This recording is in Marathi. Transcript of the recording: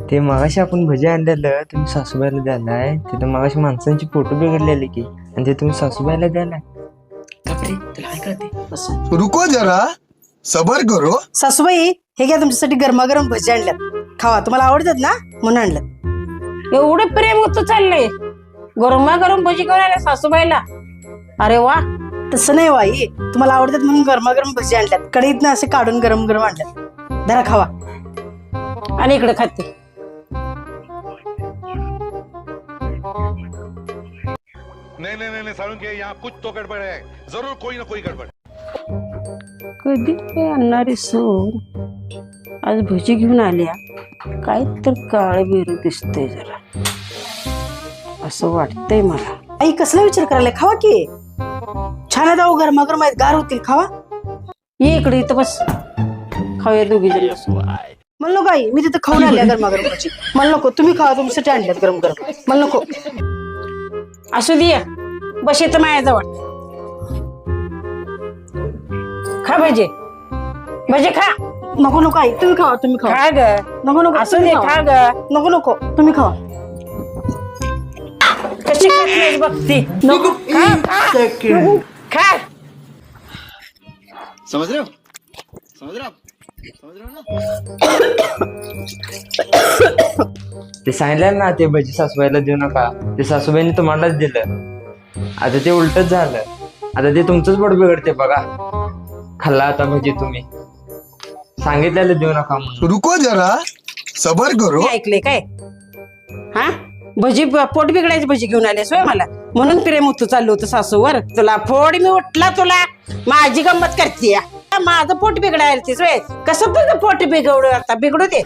ते मगाशी आपण भजी आणलेलं तुम्ही सासूबाईला द्यालाय, तिथं मगाशी माणसांची फोटो बिघडलेले की, आणि ते तुम्ही सासूबाईला द्यालाय. रुको जरा सबर करो. सासूबाई हे घ्या तुमच्यासाठी गरमागरम भजी आणल्यात, खावा. तुम्हाला आवडतात ना म्हणून आणलं. एवढं प्रेम होतं चाललंय, गरमागरम भजी घेऊन आल्या सासूबाईला. अरे वा. तसं नाही वाई, तुम्हाला आवडतात म्हणून गरमागरम भजी आणल्यात, कढईत ना असे काढून गरम गरम आणल्यात. जरा खावा. आणि इकडे खाते. नहीं साळुंखे, यहाँ कुछ तो गड़बड़ है, जरूर कोई ना कोई गड़बड़. कधी काय आणणारी सून आज भजी घेऊन आल्या, काय तर काळ बेरू दिसतंय जरा, असं वाटतंय मला. आई कसला विचार करायला, खावा की. छान आहे अहो, गरमागरम आहेत, गार होतील, खावा. ये इकडे, इथं बस, खाऊया दोघी जण बसून. मला नको आई, मी तिथं खाऊन आल्या गरमागरम भजी. मला नको, तुम्ही खावा, तुमच्यासाठी आणल्यात गरम गरम. मला नको. असू दे, बस येतं माझ्याजवळ. खा भजी, भजी खा. नको नको आई, तुम्ही खावा, तुम्ही खावा. खा ग, नको नको, असू तुम्ही दे, खावा. खा ग. नको नको, तुम्ही खावा. कशी खात नाहीस बघती. नको, खा खा. खा. समझ रहे हो ते सांगितलं ना, ते भजी सासूबाईला देऊ नका, ते सासूबाईने तुम्हालाच दिलं. आता ते उलटच झालं, आता ते तुमचंच पोट बिघडते बघा. खाल्ला आता भजी तुम्ही, सांगितलेलं देऊ नका म्हणून. रुको जरा सबर करो. हे ऐकले काय? हा, भजी पोट बिघडायची भजी घेऊन आले सोय मला, म्हणून प्रेम होतं चाललं होतं सासूवर. तुला फोड मी उठला, तुला माझी गंमत करते. माझं पोट बिघडायला सोय, कसं तुझं पोट बिघडू, आता बिघडू दे.